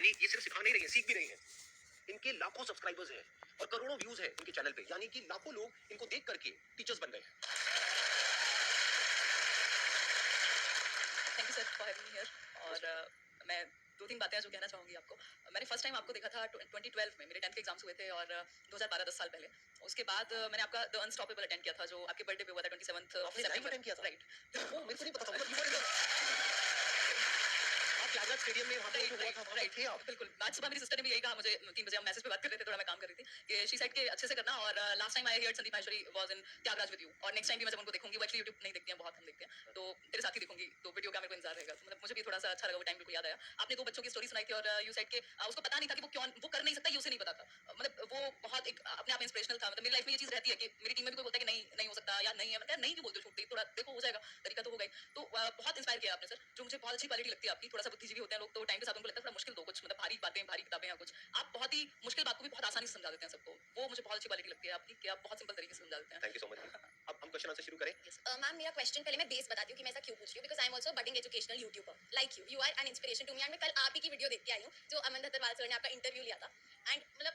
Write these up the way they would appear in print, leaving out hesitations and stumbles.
यानी ये सिर्फ सिखा नहीं रही है, सीख भी रही है। इनके लाखों सब्सक्राइबर्स हैं और करोड़ों व्यूज है इनके चैनल पे, यानी कि लाखों लोग इनको देख करके टीचर्स बन गए हैं। Thank you sir for having me here. और मैं दो तीन बातें हैं जो कहना चाहूंगी आपको। मैंने फर्स्ट टाइम आपको देखा था 2012 में, मेरे 10th के एग्जाम्स हुए थे और 2012 10 साल पहले। उसके बाद मैंने आपका द अनस्टॉपेबल अटेंड किया था जो आपके बर्थडे पे हुआ था 27 ऑफ सितंबर। अटेंड किया था राइट। ओ, मेरे को नहीं पता था, मतलब you were in आप त्यागराज स्टेडियम में वहां पे जो हुआ था वहां पे थे आप। बिल्कुल। आज सुबह मेरी सिस्टर ने भी यही कहा मुझे, 3 बजे हम मैसेज पे बात कर रहे थे, थोड़ा मैं काम कर रही थी, कि शी सेड के अच्छे से करना। और last time I heard Sandeep Maheshwari was in Thyagaraj with you, और नेक्स्ट टाइम भी मैं जब उनको देखूंगी, वो एक्चुअली यूट्यूब नहीं देखते हैं, बहुत हम देखते हैं, तो तेरे साथ ही देखूंगी, तो वीडियो का मेरे को इंतजार रहेगा। तो मतलब मुझे भी थोड़ा सा अच्छा लगा, वो टाइम बिल्कुल याद आया। आपने 2 बच्चों की स्टोरी सुनाई थी और यू सेड के उसको पता नहीं था कि वो क्यों वो कर नहीं सकता, ये उसे नहीं पता था। मतलब वो बहुत एक अपने आप इंस्पिरेशनल था। मतलब मेरी लाइफ में ये चीज रहती है कि मेरी टीम में भी कोई बोलता है कि नहीं नहीं हो सकता या नहीं है, मतलब नहीं भी बोलते छूटते ही, थोड़ा देखो हो जाएगा, तरीका तो हो गई। तो बहुत इंस्पायर किया आपने सर, जो मुझे बहुत अच्छी क्वालिटी लगती है आपकी। थोड़ा सा बुद्धिजीवी होते हैं लोग, तो टाइम के साथ उनको लगता है थोड़ा मुश्किल दो कुछ, मतलब भारी बातें, भारी किताबें या कुछ। आप बहुत ही मुश्किल बात को भी बहुत आसानी से समझा देते हैं सबको, वो मुझे बहुत अच्छी क्वालिटी लगती है आपकी, कि आप बहुत सिंपल तरीके से समझा देते हैं। Thank you so much. अब हम क्वेश्चन आंसर शुरू करें। मैम मेरा क्वेश्चन पहले मैं बेस बताती हूँ कि मैं ऐसा क्यों पूछ रही हूँ, because I am also budding educational YouTuber like you are an inspiration to me. And मैं कल आप ही की वीडियो देख के आई हूँ जो अमन दत्तरवाल सर ने आपका इंटरव्यू लिया था। एंड मतलब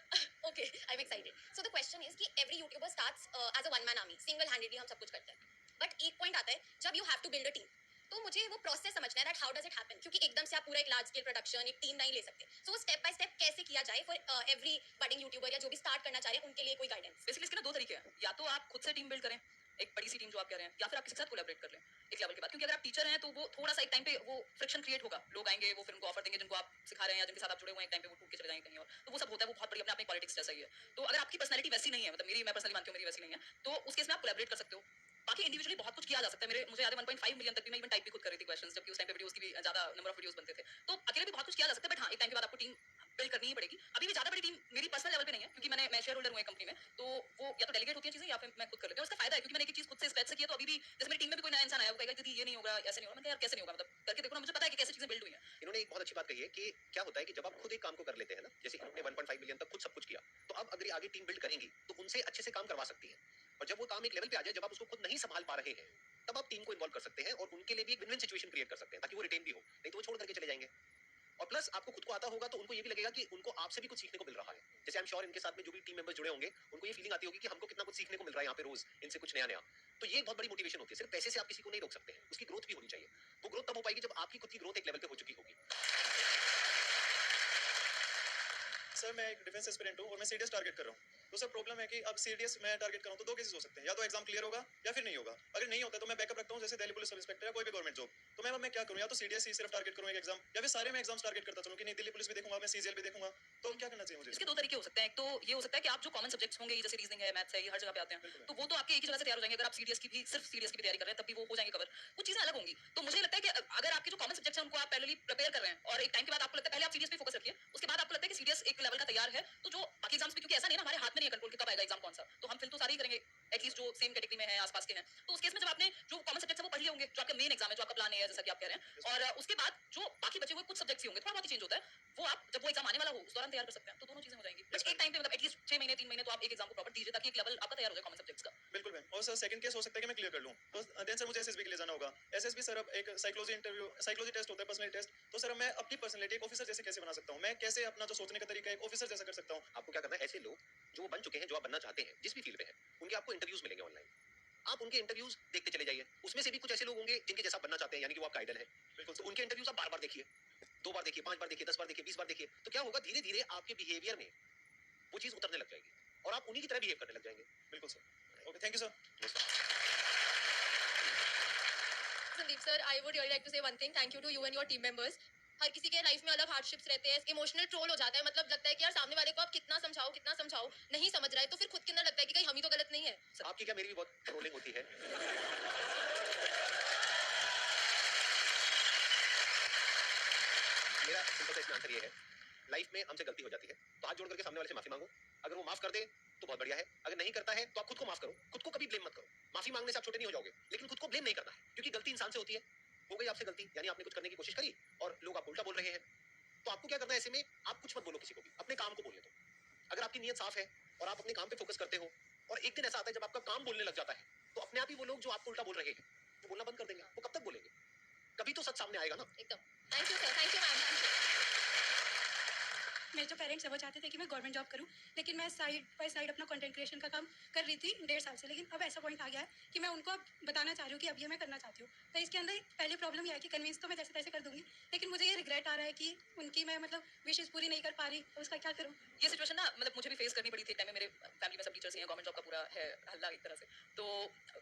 okay I am excited. So the question is कि every YouTuber starts as a one man army, single handedly हम सब कुछ करते हैं। बट एक पॉइंट आता है जब you have to build a team, तो मुझे वो प्रोसेस समझना है that how does it happen, क्योंकि एकदम से आप पूरा एक लार्ज स्केल प्रोडक्शन, एक टीम नहीं ले सकते। सो वो स्टेप बाय स्टेप कैसे किया जाए फॉर एवरी बडिंग यूट्यूबर या जो भी स्टार्ट करना चाह रहे हैं उनके लिए कोई गाइडेंस। बेसिकली इसके ना 2 तरीके हैं, या तो आप खुद से टीम बिल्ड करें, एक बड़ी सी टीम जो आप कह रहे हैं, या फिर आप किसी के साथ कोलैबोरेट कर लें एक लेवल के बाद। क्योंकि अगर आप टीचर हैं तो वो थोड़ा सा एक टाइम पे वो फ्रिक्शन क्रिएट होगा, लोग आएंगे, वो फिर उनको ऑफर देंगे जिनको आप सिखा रहे हैं या जिनके साथ आप जुड़े हुए हैं, एक टाइम पे वो टूट के चले जाएंगे कहीं और, तो वो सब होता है, वो बहुत बड़ी अपने आप में पॉलिटिक्स जैसा ही है। तो अगर आपकी पर्सनैलिटी वैसी नहीं है, मतलब मेरी, मैं पर्सनली मानती हूँ मेरी वैसी नहीं है, तो उस केस में आप कोलैबोरेट कर सकते हो। बाकी इंडिविजुअली बहुत कुछ किया जा सकता है। मेरे मुझे याद है 1.5 मिलियन तक भी मैं इवन टाइप भी खुद कर रही थी क्वेश्चंस, जबकि उस टाइम पे वीडियोस की भी ज्यादा नंबर ऑफ वीडियोस बनते थे, तो अकेले भी बहुत कुछ किया जा सकता है। बट हाँ, एक टाइम के बाद आपको टीम बिल्ड करनी ही पड़ेगी। अभी भी ज्यादा बड़ी टीम मेरी पर्सनल लेवल पे नहीं है, क्योंकि मैं शेयर होल्डर हूँ एक कंपनी में, तो वो या तो डेलीगेट होती है चीजें या फिर मैं खुद कर लेती हूँ। उसका फायदा है क्योंकि मैंने एक चीज खुद से स्क्रैच से किया, तो अभी भी जैसे मेरी टीम में भी कोई नया इंसान आया, वो कहेगा दीदी ये नहीं होगा, ऐसे नहीं होगा, मैं यार कैसे नहीं होगा, मतलब करके देखो ना, मुझे पता है कि कैसे चीजें बिल्ड हुई हैं। इन्होंने एक बहुत अच्छी बात कही है कि क्या होता है कि जब आप खुद एक काम को कर लेते हैं ना, जैसे इन्होंने 1.5 मिलियन तक खुद सब कुछ किया, तो अब अगर ये आगे टीम बिल्ड करेंगी तो उनसे अच्छे से काम करवा सकती है। और जब वो काम एक लेवल पे आ जाए, जब आप उसको खुद नहीं संभाल पा रहे हैं, तब आप टीम को इन्वॉल्व कर सकते हैं और उनके लिए भी एक विन विन सिचुएशन क्रिएट कर सकते हैं, ताकि वो रिटेन भी हो, नहीं तो वो छोड़ करके चले जाएंगे। और प्लस आपको खुद को आता होगा तो उनको ये भी लगेगा कि उनको आपसे भी कुछ सीखने को मिल रहा है। जैसे आई एम श्योर इनके साथ में जो भी टीम मेंबर्स जुड़े होंगे, उनको ये फीलिंग आती होगी कि हमको कितना कुछ सीखने को मिल रहा है यहाँ पे रोज, इनसे कुछ नया नया। तो ये एक बहुत बड़ी मोटिवेशन होती है। सिर्फ पैसे से आप किसी को नहीं रोक सकते हैं, उसकी ग्रोथ भी होनी चाहिए। वो ग्रोथ तब हो पाएगी जब आपकी खुद की ग्रोथ एक लेवल पे हो चुकी होगी। सर मैं एक डिफेंस एस्पिरेंट हूँ और मैं सीडीएस टारगेट कर रहा हूँ। तो सर प्रॉब्लम है कि अब सीडीएस मैं टारगेट कर रहा हूँ तो 2 केसेस हो सकते हैं, या तो एग्जाम क्लियर होगा या फिर नहीं होगा। अगर नहीं होता तो मैं बैकअप रखता हूँ, जैसे दिल्ली पुलिस सब इंस्पेक्टर या कोई भी गवर्नमेंट जॉब। तो मैं क्या करूँ, या तो सीडीएस ही सिर्फ टारगेट करूँ एक एग्जाम, या फिर सारे में एग्जाम्स टारगेट करता चलूँ कि नहीं दिल्ली पुलिस भी देखूंगा, मैं सीजीएल भी देखूंगा। तो क्या करना चाहिए मुझे? इसके 2 तरीके हो सकते हैं। एक तो ये हो सकता है कि आप जो कॉमन सब्जेक्ट्स होंगे, जैसे रीजनिंग है, मैथ्स है, ये हर जगह पे आते हैं, तो वो तो आपके एक ही जगह से तैयार हो जाएंगे। अगर आप सीडीएस की भी, सिर्फ सीडीएस की भी तैयारी कर रहे हैं, तब भी वो हो जाएंगे कवर। कुछ चीजें अलग होंगी। तो मुझे लगता है कि अगर आपके जो कॉमन सब्जेक्ट्स हैं उनको आप पहले प्रिपेयर कर रहे हैं, और एक टाइम के बाद आपको लगता है, पहले आप सीडीएस पे फोकस रखिए, उसके बाद आपको लगता है कि सीडीएस एक लेवल का तैयार है, तो जो बाकी एग्जाम्स पे, क्योंकि ऐसा नहीं है ना, हमारे हाथ में नहीं है कंट्रोल कि कब आएगा एग्जाम कौन सा, तो हम फिल तो सारे ही करेंगे, एटलीस्ट जो सेम कैटेगरी में है, आसपास के हैं। तो उस केस में जब आपने जो कॉमन सब्जेक्ट्स है वो पढ़ लिए होंगे, जो आपका मेन एग्जाम है, जो आपका प्लान है, जैसा कि आप कह रहे हैं, और उसके बाद जो बाकी बचे हुए कुछ सब्जेक्ट्स होंगे, थोड़ा बहुत ही चेंज होता है, वो आप जब वो एग्जाम आने वाला हो उस दौरान तैयार कर सकते हैं, तो दोनों चीजें हो जाएंगी। बस एक टाइम पे, मतलब एटलीस्ट 6 महीने 3 महीने तो आप एक एग्जाम को प्रॉपर दीजिए, ताकि एक लेवल आपका तैयार हो जाए कॉमन सब्जेक्ट्स का। बिल्कुल मैम। और सर सेकंड केस हो सकता है कि मैं क्लियर कर लूँ, तो देन सर मुझे एसएसबी के लिए जाना होगा। एसएसबी सर अब एक साइकोलॉजी इंटरव्यू, साइकोलॉजी टेस्ट होता है, पर्सनैलिटी टेस्ट। तो सर मैं अपनी पर्सनैलिटी एक ऑफिसर जैसे कैसे बना सकता हूँ, मैं कैसे अपना जो सोचने का तरीका है एक ऑफिसर जैसा कर सकता हूँ? आपको क्या करना है, ऐसे लोग जो बन चुके हैं, जो आप बनना चाहते हैं, जिस भी फील्ड में हैं, उनके आपको इंटरव्यूज मिलेंगे ऑनलाइन। आप उनके इंटरव्यूज देखते चले जाइए। उसमें से भी कुछ ऐसे लोग होंगे जिनके जैसा बनना चाहते हैं, यानी कि वो आपका आइडल है। बिल्कुल, तो उनके इंटरव्यूज आप बार बार देखिए, 2 बार देखिए, 5 बार देखिए, 10 बार देखिए, 20 बार देखिए। तो क्या होगा, धीरे धीरे आपके बिहेवियर में वो चीज उतरने लग जाएगी और आप उन्हीं की तरह बिहेव करने लग जाएंगे। बिल्कुल sir. Okay, thank you sir. Sandeep sir, I would really like to say one thing, thank you to you and your team members. हर किसी के लाइफ में अलग हार्डशिप्स रहते हैं, इमोशनल ट्रोल हो जाता है, मतलब लगता है कि यार सामने वाले को आप कितना समझाओ नहीं समझ रहा है, तो फिर खुद के अंदर लगता है कि कहीं हम ही तो गलत नहीं है। आपकी क्या, मेरी भी बहुत ट्रोलिंग होती है। मेरा सिंपल सा इसमें आंसर ये है, लाइफ में हमसे गलती हो जाती है तो हाथ जोड़ करके सामने वाले से माफी मांगो। अगर वो माफ कर दे तो बहुत बढ़िया है, अगर नहीं करता है तो आप खुद को माफ करो। खुद को कभी ब्लेम मत करो। माफी मांगने से आप छोटे नहीं हो जाओगे, लेकिन खुद को ब्लेम नहीं करना है, क्योंकि गलती इंसान से होती है। हो गई आपसे गलती, यानी आपने कुछ करने की कोशिश करी और लोग आपको उल्टा बोल रहे हैं, तो आपको क्या करना है ऐसे में, आप कुछ मत बोलो किसी को भी, अपने काम को बोलने दो। अगर आपकी नीयत साफ है और आप अपने काम पे फोकस करते हो, और एक दिन ऐसा आता है जब आपका काम बोलने लग जाता है, तो अपने आप ही वो लोग जो आपको उल्टा बोल रहे हैं वो बोलना बंद कर देंगे। वो कब तक बोलेंगे, कभी तो सच सामने आएगा ना। एकदम। Thank you sir, thank you ma'am, thank you. मेरे जो पेरेंट्स हैं वो चाहते थे कि मैं गवर्नमेंट जॉब करूं, लेकिन मैं साइड बाय साइड अपना कंटेंट क्रिएशन का काम कर रही थी 1.5 साल से। लेकिन अब ऐसा पॉइंट आ गया है कि मैं उनको अब बताना चाह रही हूँ कि अब ये मैं करना चाहती हूँ। तो इसके अंदर पहली प्रॉब्लम यह है कि कन्विंस तो मैं जैसे तैसे कर दूंगी, लेकिन मुझे ये रिग्रेट आ रहा है कि उनकी मैं मतलब विशेष पूरी नहीं कर पा रही, तो उसका क्या करूँ? ये सिचुएशन ना मतलब मुझे भी फेस करनी पड़ी थी एक टाइम में। मेरे फैमिली में सब टीचर्स ही हैं, गवर्नमेंट जॉब का पूरा है हल्ला एक तरह से। तो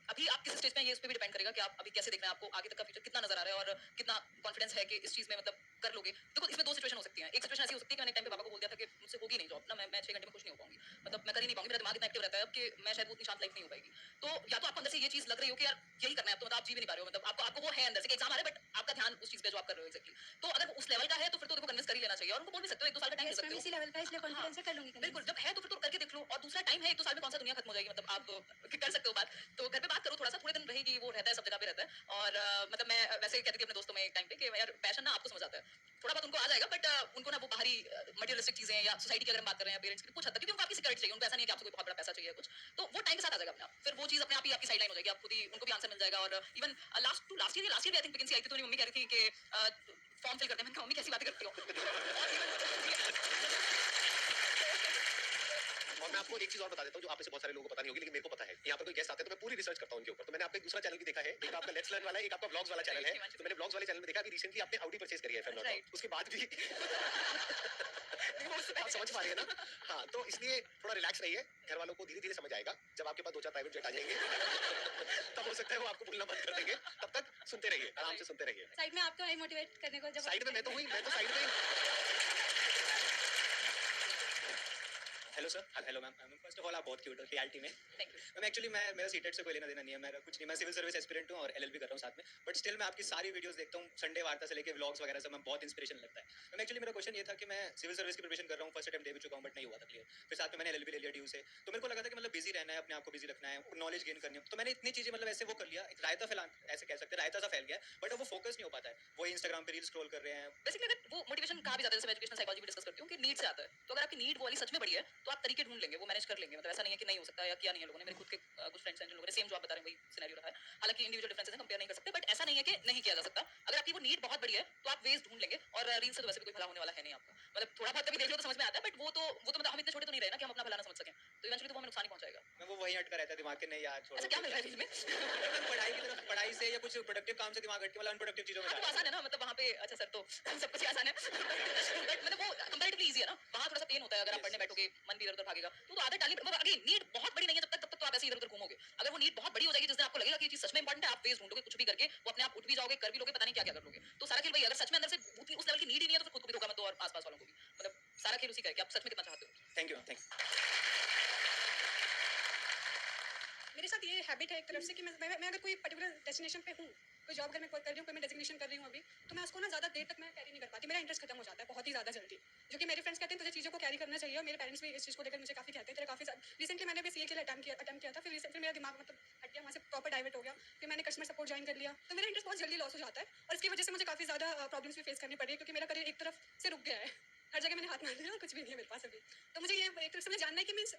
अभी आप किस स्टेज पे हैं, ये इस पे भी डिपेंड करेगा कि आप अभी कैसे देख रहे हैं, आपको आगे तक का फ्यूचर कितना नजर आ रहा है और कितना कॉन्फिडेंस है कि इस चीज में मतलब कर लोगे। देखो इसमें दो सिचुएशन हो सकती हैं। एक सिचुएशन ऐसी हो सकती है कि मैंने एक टाइम पे पापा को बोल दिया था कि मुझसे होगी नहीं जॉब ना, मैं 6 घंटे में खुश नहीं हो पाऊंगी, मतलब मैं कर ही नहीं पाऊंगी, मेरा दिमाग इतना एक्टिव रहता है अब कि मैं शायद उतनी शांत लाइफ नहीं हो पाएगी। तो या तो आपको अंदर से ये चीज लग रही हो कि यार यही करना है अब, तो मतलब आप जी भी नहीं पा रहे हो, मतलब आपको आपको वो है अंदर से कि एग्जाम आ रहा है बट आपका ध्यान उस चीज पे जो आप कर रहे हो एग्जैक्टली। तो अगर वो उस लेवल का है तो फिर तो देखो कन्विंस कर ही लेना चाहिए और उनको बोल भी सकते हो 1-2 साल का टाइम दे यस सकते मैम, हो। इसी लेवल का है, इसलिए हाँ, कॉन्फिडेंस से कर लूंगी convince। बिल्कुल जब है तो फिर तो करके देख लो। और दूसरा टाइम है 1-2 साल में कौन सा दुनिया खत्म हो जाएगी, मतलब आप कर सकते हो बात। तो घर पे बात करो थोड़ा सा, थोड़े दिन रहेगी, वो रहता है सब जगह पे रहता है। और मतलब मैं वैसे ही कहती थी अपने दोस्तों में एक टाइम पे कि यार पैशन ना आपको समझ आता है, थोड़ा बहुत उनको आ जाएगा बट उनको ना वो बाहरी मटेरियलिस्टिक चीजें या सोसाइटी की अगर हम बात कर रहे हैं पेरेंट्स की कुछ हद तक, क्योंकि उनको आपकी सिक्योरिटी चाहिए, उनको ऐसा नहीं है कि आपसे कोई बहुत बड़ा पैसा चाहिए कुछ, तो वो टाइम के साथ आ जाएगा अपने आप। फिर वो चीज अपने आप ही आपकी साइड लाइन हो जाएगी, आप खुद ही उनको भी आंसर मिल जाएगा। और even last year I think vacancy आई थी तो मेरी मम्मी कह रही थी कि फॉर्म फिल करते हैं। मैंने कहा मम्मी कैसी बातें करती हो। और मैं आपको एक चीज और बता देता हूँ जो आप में से बहुत सारे लोगों को पता नहीं होगी, लेकिन मेरे को पता है। यहाँ पर कोई गेस्ट आते हैं तो मैं पूरी रिसर्च करता हूँ उनके ऊपर। तो मैंने आपका एक दूसरा चैनल भी देखा है, एक आपका लेट्स लर्न वाला है, एक आपका व्लॉग्स वाला चैनल है। तो मैंने व्लॉग्स वाले चैनल में देखा अभी रिसेंटली आपने ऑडी परचेज करी है फिर Right. उसके बाद भी आप समझ पा रहे हैं ना? हाँ, तो इसलिए थोड़ा रिलैक्स रहिए। घर वालों को धीरे धीरे समझ आएगा। जब आपके पास 2-4 प्राइवेट जेट आ जाएंगे तब हो सकता है वो आपको बोलना बंद कर देंगे। तब तक सुनते रहिए, आराम से सुनते रहिए। साइड में आपको नहीं मोटिवेट करने को जब साइड में मैं तो साइड में hello sir. Hello ma'am. First of all आप बहुत क्यूट हो रियलिटी में। Thank you. मैम एक्चुअली मेरा सीटेट से कोई लेना देना नहीं है, मेरा कुछ नहीं, मैं सिविल सर्विस एस्पिरेंट हूँ और एलएलबी कर रहा हूँ साथ में। बट स्टिल मैं आपकी सारी वीडियोस देखता हूँ, संडे वार्ता से लेके व्लॉग्स वगैरह सब, मैं बहुत इंस्पिरेशन लगता है। मैम एक्चुअली मेरा क्वेश्चन ये था कि मैं सिविल सर्विस की प्रिपरेशन कर रहा हूँ, फर्स्ट अटेम्प्ट दे भी चुका हूँ बट नहीं हुआ था क्लियर। फिर साथ में मैंने एलएलबी ले लिया ड्यू से, तो मेरे को लगा था कि मतलब बिजी रहना है, अपने आप को बिजी रखना है, नॉलेज गेन करनी है, तो मैंने इतनी चीजें मतलब ऐसे वो कर लिया, एक रायता फैला, ऐसे कह सकते हैं रायता सा फैल गया, बट अब वो फोकस नहीं हो पाता है, वो इंस्टाग्राम पे रील स्क्रॉल कर रहे हैं। बेसिकली अगर वो मोटिवेशन कहाँ भी जाता है, जैसे मैं एजुकेशनल साइकोलॉजी में डिस्कस करती हूँ कि नीड से आता है, तो अगर आपकी नीड वो वाली सच में बड़ी है तो आप तरीके ढूंढ लेंगे, वो मैनेज कर लेंगे। मतलब ऐसा नहीं है कि नहीं हो सकता या किया नहीं है लोगों ने। मेरे खुद के कुछ फ्रेंड्स हैं जिन लोगों ने सेम जॉब बता रहे हैं, वही सिनेरियो रहा है। हालांकि इंडिविजुअल डिफरेंसेस हैं, कंपेयर नहीं कर सकते, बट ऐसा नहीं है कि नहीं किया जा सकता। अगर आपकी वो नीड बहुत बड़ी है तो आप वेज ढूंढ लेंगे। और रील से तो वैसे भी कोई भला होने वाला है नहीं आपका, मतलब थोड़ा बहुत कभी देख लो तो समझ में आता है, बट वो तो मतलब हम इतने छोटे तो नहीं रहे ना कि हम अपना भला ना समझ सकें, तो इवेंचुअली तो वो हमें नुकसान ही पहुंचाएगा। मैं वो वहीं अटका रहता है दिमाग के, नहीं यार छोड़ो। ऐसा क्या मिल रहा है रील में? पढ़ाई की तरफ, पढ़ाई से या कुछ प्रोडक्टिव काम से दिमाग हट के मतलब अनप्रोडक्टिव चीजों में हाँ, जा तो रहा है। आसान है ना, मतलब वहाँ पे अच्छा सर तो सब कुछ ही आसान है। बट मतलब वो कंपैरेटिवली इजी है ना, वहाँ थोड़ा सा पेन होता है। अगर आप Yes, पढ़ने yes. बैठोगे मन भी इधर उधर भागेगा, तो आदत डालिए। मतलब अगेन नीड बहुत बड़ी नहीं है तब तक तो आप ऐसे इधर उधर घूमोगे। अगर वो नीड बहुत बड़ी हो जाएगी, जिस दिन आपको लगेगा कि ये चीज सच में इंपॉर्टेंट है, आप वेज ढूंढोगे कुछ भी करके, वो अपने आप उठ भी जाओगे, कर भी लोगे, पता नहीं क्या क्या कर लोगे। तो सारा खेल वही है, अगर सच में अंदर से उस लेवल की नीड ही नहीं है तो फिर खुद को भी धोखा मत दो और आसपास वालों को भी। मतलब सारा खेल उसी का है कि आप सच में कितना चाहते हो। Thank you, thank you. मेरे साथ ये हैबिट है एक तरफ से कि मैं अगर कोई पर्टिकुलर डेस्टिनेशन पे हूँ, कोई जॉब अगर मैं कर रही हूँ, कोई मैं डेजिग्नेशन कर रही हूँ अभी, तो मैं उसको ना ज़्यादा देर तक मैं कैरी नहीं कर पाती, मेरा इंटरेस्ट खत्म हो जाता है बहुत ही ज़्यादा जल्दी। जो कि मेरे फ्रेंड्स कहते हैं तुझे चीज़ों को कैरी करना चाहिए, और मेरे पेरेंट्स भी इस चीज़ को लेकर मुझे काफ़ी कहते हैं। तेरा काफ़ी रिसेंटली मैंने भी सीए के लिए अटेम्प्ट किया था, फिर मेरा दिमाग मतलब हट गया, वहाँ से प्रॉपर डाइवर्ट हो गया। फिर मैंने कस्टमर सपोर्ट ज्वाइन कर लिया, तो मेरा इंटरेस्ट बहुत जल्दी लॉस हो जाता है, और इसकी वजह से मुझे काफ़ी ज़्यादा प्रॉब्लम्स भी फेस करनी पड़ रही है, क्योंकि मेरा करियर एक तरफ से रुक गया है। हर जगह मैंने हाथ मार दिया और कुछ भी नहीं है मेरे पास अभी। तो मुझे ये एक तरफ से मुझे जानना है कि मीन्स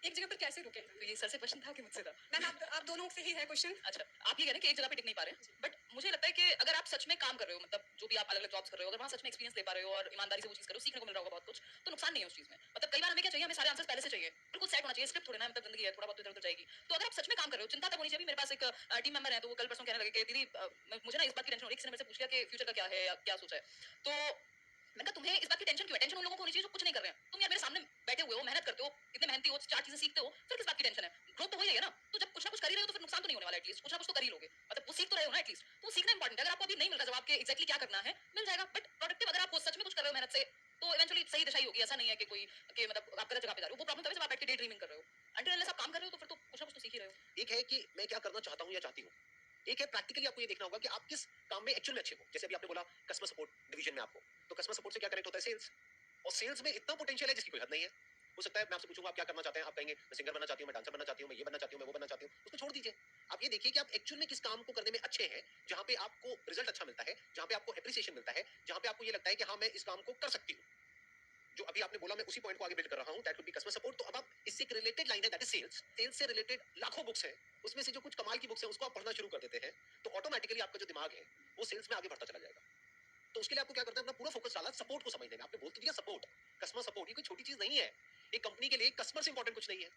एक जगह पर कैसे रुके। तो ये सर से क्वेश्चन था कि मुझसे था? मैम आप दोनों से ही है क्वेश्चन। अच्छा, आप ये कह रहे हैं कि एक जगह पे टिक नहीं पा रहे हैं, बट मुझे लगता है कि अगर आप सच में काम कर रहे हो, मतलब जो भी आप अलग अलग जॉब्स कर रहे हो, अगर वहाँ सच में एक्सपीरियंस ले पा रहे हो और ईमानदारी से वो चीज करो, सीखने को मिल रहा होगा बहुत कुछ, तो नुकसान नहीं है उस चीज में। मतलब कई बार हमें क्या चाहिए, हमें सारे आंसर्स पहले से चाहिए, बिल्कुल सेट होना चाहिए, स्क्रिप्ट थोड़ी ना, मतलब जिंदगी है, थोड़ा बहुत इधर उधर जाएगी। तो अगर आप सच में काम कर रहे हो, चिंता तब होनी चाहिए। मेरे पास एक टीम मेंबर है, तो वो कल परसों कहने लगे कि दीदी मुझे ना इस बात की टेंशन हो रही है, किसी ने मेरे से पूछ लिया कि फ्यूचर का क्या है या क्या सोचा है। तो मैंने कहा तुम्हें इस बात की टेंशन क्यों है? टेंशन उन लोगों को होनी चाहिए जो कुछ नहीं कर रहे हैं। तुम यार मेरे सामने बैठे हुए हो, मेहनत करते हो, इतने मेहनती हो, 4 चीजें सीखते हो, फिर किस बात की टेंशन है? ग्रोथ तो हो ही रही है ना। तो जब कुछ ना कुछ कर ही रहे हो तो फिर नुकसान तो नहीं होने वाला, एटलीस्ट कुछ ना कुछ तो कर ही लोगे। मतलब वो सीख तो रहे हो ना एटलीस्ट। तो सीखना इंपॉर्टेंट है। अगर आपको अभी नहीं मिल रहा जवाब के एग्जैक्टली क्या करना है, मिल जाएगा, बट प्रोडक्टिव अगर आप सच में कुछ कर रहे हो मेहनत से, तो इवेंचुअली सही दिशा ही होगी। ऐसा नहीं है कि कोई कि मतलब आप गलत जगह पे जा रहे हो। वो प्रॉब्लम तब है जब आप बैठ के डे ड्रीमिंग कर रहे हो। अंटिल अनलेस आप काम कर रहे हो तो फिर तो कुछ ना कुछ तो सीख ही रहे हो। एक है कि मैं क्या करना चाहता हूँ या चाहती हूँ। एक है प्रैक्टिकली आपको ये देखना होगा कि आप किस काम में एक्चुअल में अच्छे हो। जैसे अभी आपने बोला कस्टमर सपोर्ट डिवीजन में आपको, तो कस्टमर सपोर्ट से क्या कनेक्ट होता है? सेल्स। और सेल्स में इतना पोटेंशियल है जिसकी कोई हद नहीं है। हो सकता है मैं आपसे पूछूंगा आप क्या करना चाहते हैं, आप कहेंगे मैं सिंगर बनना चाहती हूँ, मैं डांसर बनना चाहती हूँ, मैं ये बनना चाहती हूँ, मैं वो बनना चाहती हूँ। उसको छोड़ दीजिए। आप ये देखिए कि आप एक्चुअल में किस काम को करने में अच्छे हैं, जहाँ पे आपको रिजल्ट अच्छा मिलता है, जहाँ पे आपको एप्रिसिएशन मिलता है, जहाँ पे आपको ये लगता है कि हाँ मैं इस काम को कर सकती हूँ। जो अभी आपने बोला मैं उसी पॉइंट को आगे बिल्ड कर रहा हूँ, that would be customer support. तो अब आप इससे एक रिलेटेड लाइन है दैट इज सेल्स। सेल्स से रिलेटेड लाखों बुक्स हैं, उसमें से जो कुछ कमाल की बुक्स हैं उसको आप पढ़ना शुरू कर देते हैं, तो ऑटोमेटिकली आपका जो दिमाग है वो सेल्स में आगे बढ़ता चला जाएगा। तो उसके लिए आपको क्या करना है, अपना पूरा फोकस डाला सपोर्ट को समझने में। आपने बोल तो दिया सपोर्ट, कस्टमर सपोर्ट चीज नहीं है। एक कंपनी के लिए कस्टमर से इंपॉर्टेंट कुछ नहीं है।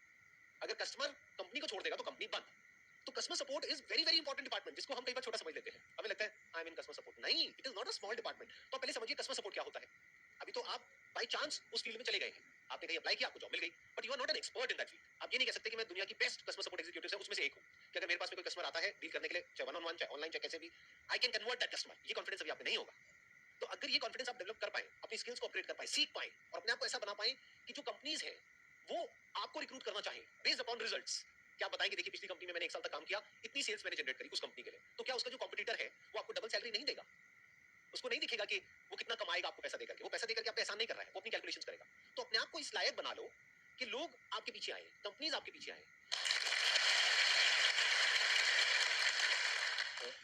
अगर कस्टमर कंपनी को छोड़ देगा तो कंपनी बंद। तो customer support is very very important department, जिसको हम कई बार छोटा समझ लेते हैं। हमें लगता है I am in customer support, नहीं, it is not a small department. तो पहले समझिए कस्टमर सपोर्ट क्या होता है। अभी तो आप बाय चांस उस फील्ड में चले गए हैं, आपने कहीं अप्लाई किया, आपको जॉब मिल गई, but you are not an expert in that field. आप ये नहीं कह सकते कि मैं दुनिया की बेस्ट कस्टमर सपोर्ट एग्जीक्यूटिव से उसमें से एक हूं, कि अगर मेरे पास में कोई कस्टमर आता है डील करने के लिए, चाहे वन ऑन वन, चाहे ऑनलाइन, चाहे कैसे भी, I can convert that customer. ये कॉन्फिडेंस अभी आप में नहीं होगा। तो अगर ये कॉन्फिडेंस आप डेवलप कर पाए, अपनी स्किल्स को अपग्रेड कर पाए, सीख पाए और अपने आप को ऐसा बना पाए कि जो कंपनीज है वो आपको रिक्रूट करना चाहे बेस्ड अपॉन रिजल्ट्स। क्या बताएं कि देखिए पिछली कंपनी में मैंने 1 साल तक काम किया, इतनी सेल्स मैंने जनरेट करी उस कंपनी के लिए, तो क्या उसका जो कॉम्पिटिटर है वो आपको डबल सैलरी नहीं देगा? उसको नहीं दिखेगा कि वो कितना कमाएगा आपको पैसा देकर के, वो पैसा देकर के आप एहसान नहीं कर रहा है, वो अपनी कैलकुलेशंस करेगा। तो अपने आप को इस लायक बना लो कि लोग आपके पीछे आए, कंपनीज आपके पीछे आए।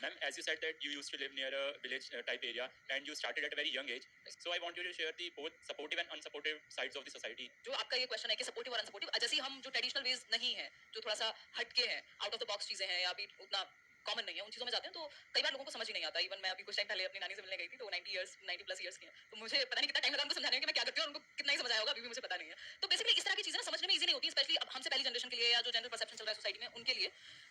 Ma'am, as you said that you used to live near a village type area and you started at a very young age. So I want you to share the both supportive and unsupportive sides of the society. जो आपका ये question है कि supportive और unsupportive, जैसे ही हम जो traditional ways नहीं है, जो थोड़ा सा हटके हैं, आउट ऑफ द बॉक्स चीजें हैं या अभी उतना कॉमन नहीं है, उन चीजों में जाते हैं तो कई बार लोगों को समझ ही नहीं आता। इवन मैं अभी कुछ टाइम पहले अपनी नानी से मिलने गई थी, तो वो 90 प्लस ईयर्स की है, तो मुझे पता नहीं कितना टाइम लगा उनको समझाने में कि मैं क्या करती हूँ और उनको कितना ही समझ आया होगा, अभी भी मुझे पता नहीं है। तो बेसिकली इस तरह की चीजें ना समझने में इजी नहीं होती, स्पेशली अब हमसे पहली जनरेशन के लिए या जो जनरल परसेप्शन चल रहा है सोसाइटी में उनके लिए।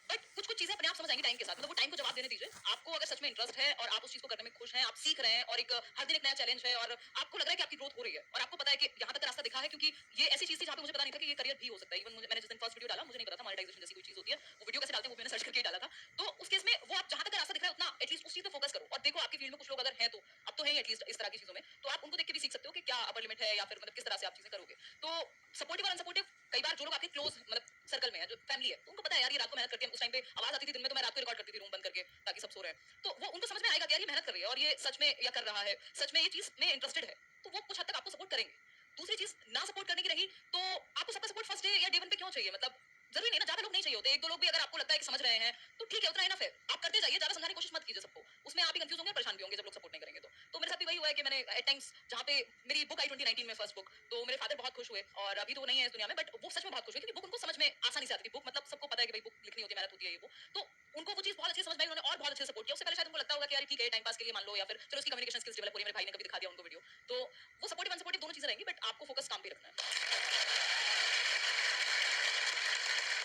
बट कुछ कुछ चीजें अपने आप समझ आएंगी टाइम के साथ, मतलब वो टाइम को जवाब देने दीजिए। आपको अगर सच में इंटरेस्ट है और आप उस चीज को करने में खुश हैं, आप सीख रहे हैं और एक हर दिन एक नया चैलेंज है और आपको लग रहा है कि आपकी ग्रोथ हो रही है और आपको पता है कि यहाँ तक रास्ता दिखा है, क्योंकि ये ऐसी चीज थी जहाँ पे मुझे पता नहीं था कि ये करियर भी हो सकता है। इवन मैंने जिस दिन फर्स्ट वीडियो डाला, मुझे नहीं पता था मोनेटाइजेशन जैसी कोई चीज होती है, वो वीडियो कैसे डालते हैं वो मैंने सर्च करके डाला था। तो उस केस में वो आप जहाँ तक रास्ता दिख रहा है उतना एटलीस्ट उस चीज पे फोकस करो और देखो आपकी फील्ड में कुछ लोग अगर हैं, तो अब तो है एटलीस्ट इस तरह की चीजों में, तो आप उनको देख के भी सीख सकते हो कि क्या अपर लिमिट है या फिर मतलब किस तरह से आप चीजें करोगे। तो सपोर्टिव और अनसपोर्टिव, कई बार जो लोग आपके क्लोज मतलब सर्कल में है, जो फैमिली है, तो उनको पता है यार ये रात को मेहनत करती है। उस टाइम पे आवाज आती थी दिन में, तो मैं रात को रिकॉर्ड करती थी रूम बंद करके ताकि सब सो रहे हैं, तो वो उनको समझ में आएगा कि यार ये मेहनत कर रही है और ये सच में या कर रहा है, सच में ये चीज में इंटरेस्टेड है, तो वो कुछ हद तक आपको सपोर्ट करेंगे। दूसरी चीज, ना सपोर्ट करने की रही तो आपको सबका सपोर्ट फर्स्ट डे या डे 1 पे क्यों चाहिए? मतलब जरूरी नहीं ना, ज्यादा लोग नहीं चाहिए होते, एक दो लोग भी अगर आपको लगता है कि समझ रहे हैं तो ठीक है, उतना इनफ है, आप करते जाइए, ज्यादा समझाने की कोशिश मत कीजिए सबको, उसमें आप भी कंफ्यूज होंगे, परेशान भी होंगे जब लोग सपोर्ट नहीं करेंगे। तो मेरे साथ भी वही हुआ है कि मैंने एट टाइम्स, जहाँ पे मेरी बुक आई 2019 में फर्स्ट बुक, तो मेरे फादर बहुत खुश हुए और अभी तो वो नहीं है इस दुनिया में, बट वो सच में बहुत खुश हुए क्योंकि बुक उनको समझ में आसानी से आती थी। बुक मतलब सबको पता है कि भाई बुक लिखनी होती है, मेहनत होती है, ये वो, तो उनको वो चीज बहुत अच्छे से समझ में आई, उन्होंने और बहुत अच्छे से सपोर्ट किया। उससे पहले शायद उनको लगता होगा कि यार ठीक है टाइम पास के लिए मान लो, या फिर चलो उसकी कम्युनिकेशन स्किल्स डेवलप हो रही है, मेरे भाई ने कभी दिखा दिया उनको वीडियो। तो वो सपोर्टिव अनसपोर्टिव दोनों चीजें रहेंगी, बट आपको फोकस काम पे रखना है।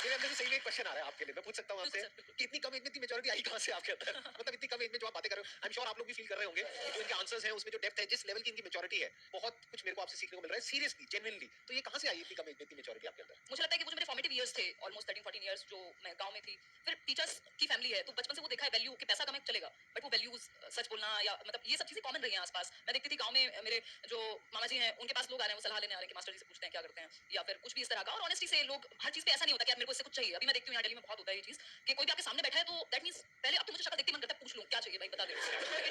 मेरे अंदर से सही में एक क्वेश्चन आ रहा है आपके लिए, मैं पूछ सकता हूँ बिल्कुल आपसे सर, बिल्कुल। कि इतनी कम एज में इतनी मैच्योरिटी आई कहाँ से आपके अंदर? मतलब इतनी कम एज में जो आप बातें कर रहे हो, आई एम श्योर आप लोग भी फील कर रहे होंगे कि जो इनके आंसर्स हैं उसमें जो डेप्थ है, जिस लेवल की इनकी मैच्योरिटी है, बहुत कुछ मेरे को आपसे सीखने को मिल रहा है, सीरियसली, जेन्युइनली। तो ये कहाँ से आई इतनी कम एज में इतनी मैच्योरिटी आपके अंदर? मुझे लगता है कि वो जो मेरे फॉर्मेटिव इयर्स थे, ऑलमोस्ट 13-14 इयर्स, जो मैं गांव में थी, फिर टीचर्स की फैमिली है, तो बचपन से वो देखा है वैल्यू कि पैसा कम है चलेगा, बट वो वैल्यूज, सच बोलना या मतलब ये सब चीजें कॉमन रही हैं आसपास। मैं देखती थी गांव में मेरे जो मामा जी हैं, उनके पास लोग आ रहे हैं, वो सलाह लेने आ रहे हैं कि मास्टर जी से पूछते हैं क्या करते हैं, या फिर कुछ भी इस तरह का। और ऑनेस्टी से लोग हर चीज पे ऐसा नहीं होता कि यार मेरे को इससे कुछ चाहिए। अभी मैं देखती हूँ यहाँ दिल्ली में बहुत होता है ये चीज कि कोई भी आपके सामने बैठा है तो दैट मींस पहले अब तो मुझे शक्ल देखते ही मन करता है पूछ लूं क्या चाहिए भाई बता दे,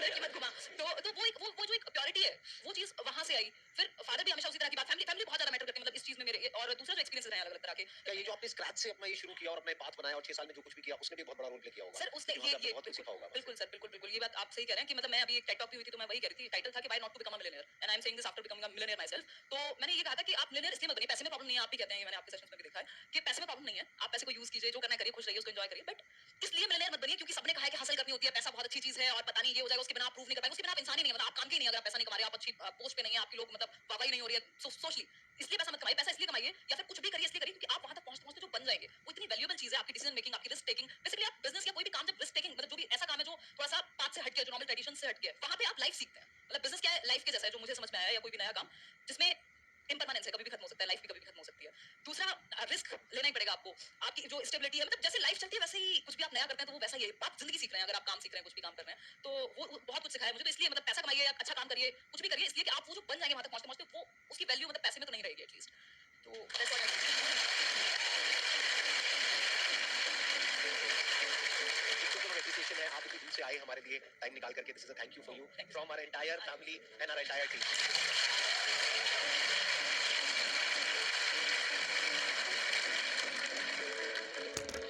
इधर मत घुमा। तो वो जो एक प्योरिटी है, वो चीज वहां से आई। फिर फादर भी हमेशा उसी तरह की बात, फैमिली बहुत ज्यादा मैटर करती है मतलब इस चीज में मेरे। और दूसरा जो एक्सपीरियंस रहे अलग अलग तरह के, क्या ये जो आपने स्क्रैच से अपना ये शुरू किया और अपने पाथ बनाया और 6 साल में जो कुछ भी किया, उसने भी बहुत बड़ा रोल प्ले किया होगा? सर उसने क्योंकि वहाँ पे आपने ये बहुत कुछ सीखा होगा वहाँ से। बिल्कुल सर, बिल्कुल ये बात आप सही कह रहे हैं कि मतलब मैं अभी एक टेड टॉक भी हुई थी, तो मैं वही कह रही थी, टाइटल था कि why not to become a millionaire, and I am saying this after becoming a millionaire myself. तो मैंने ये कहा था कि आप मिलियनेयर इसलिए मत बनिए, पैसे में प्रॉब्लम नहीं है, आप भी कहते हैं, ये मैंने आपके सेशंस में भी देखा है कि पैसे में प्रॉब्लम नहीं है, आप पैसे को यूज कीजिए, जो करना है करिए, खुश रहिए, उसको एंजॉय करिए, बट इसलिए मिलियनेयर मत बनिए क्योंकि सबने कहा है कि हासिल करनी होती है, पैसा बहुत अच्छी चीज है और पता नहीं ये हो जाएगा, उसके बिना आप प्रूव नहीं कर पाएंगे, उसके बिना आप इंसान ही नहीं है, मतलब आप काम के ही नहीं है अगर आप पैसा नहीं कमा रहे, आप अच्छी पोस्ट पे नहीं है, आपकी लोग मतलब वाहवाही नहीं हो रही है सोशली, इसलिए पैसा मत कमाइए। पैसा इसलिए कमाइए या फिर कुछ भी करिए इसलिए करिए क्योंकि आप वहां तक पहुंचते पहुंचते जो बन जाएंगे वो इतनी वैल्यूएबल चीज है, आपकी डिसीजन मेकिंग, आपकी रिस्क टेकिंग। बेसिकली आप बिजनेस या कोई भी काम जब रिस्क टेकिंग, मतलब जो भी ऐसा काम है जो थोड़ा सा पाथ से हट गया, जो नॉर्मल ट्रेडिशन से हट गया, वहां पे आप लाइफ सीखते हैं। मतलब बिजनेस क्या है, लाइफ के जैसा है, जो मुझे समझ में आया, या कोई भी नया काम जिसमें इम्परमानेंस है, कभी भी खत्म हो सकता है, लाइफ भी कभी भी खत्म हो सकती है। दूसरा, रिस्क लेना ही पड़ेगा आपको, आपकी जो स्टेबिलिटी है, मतलब जैसे लाइफ चलती है वैसे ही कुछ भी आप नया करते हैं तो वो वैसा ही है, आप जिंदगी सीख रहे हैं, अगर आप काम सीख रहे हैं, कुछ भी काम कर रहे हैं, तो वो बहुत कुछ सिखाया मुझे। तो इसलिए मतलब पैसा कमाइए या अच्छा काम करिए, कुछ भी करिए, इसलिए कि आप वो जो बन जाएंगे वहां तक पहुंचते पहुंचते, वो उसकी वैल्यू मतलब पैसे में तो नहीं रहेगी एटलीस्ट। तो that's what I एप्रिसिएशन है, आप इतनी दूर से आए हमारे लिए टाइम निकाल करके, this is a thank you for you from our entire family and our entire team.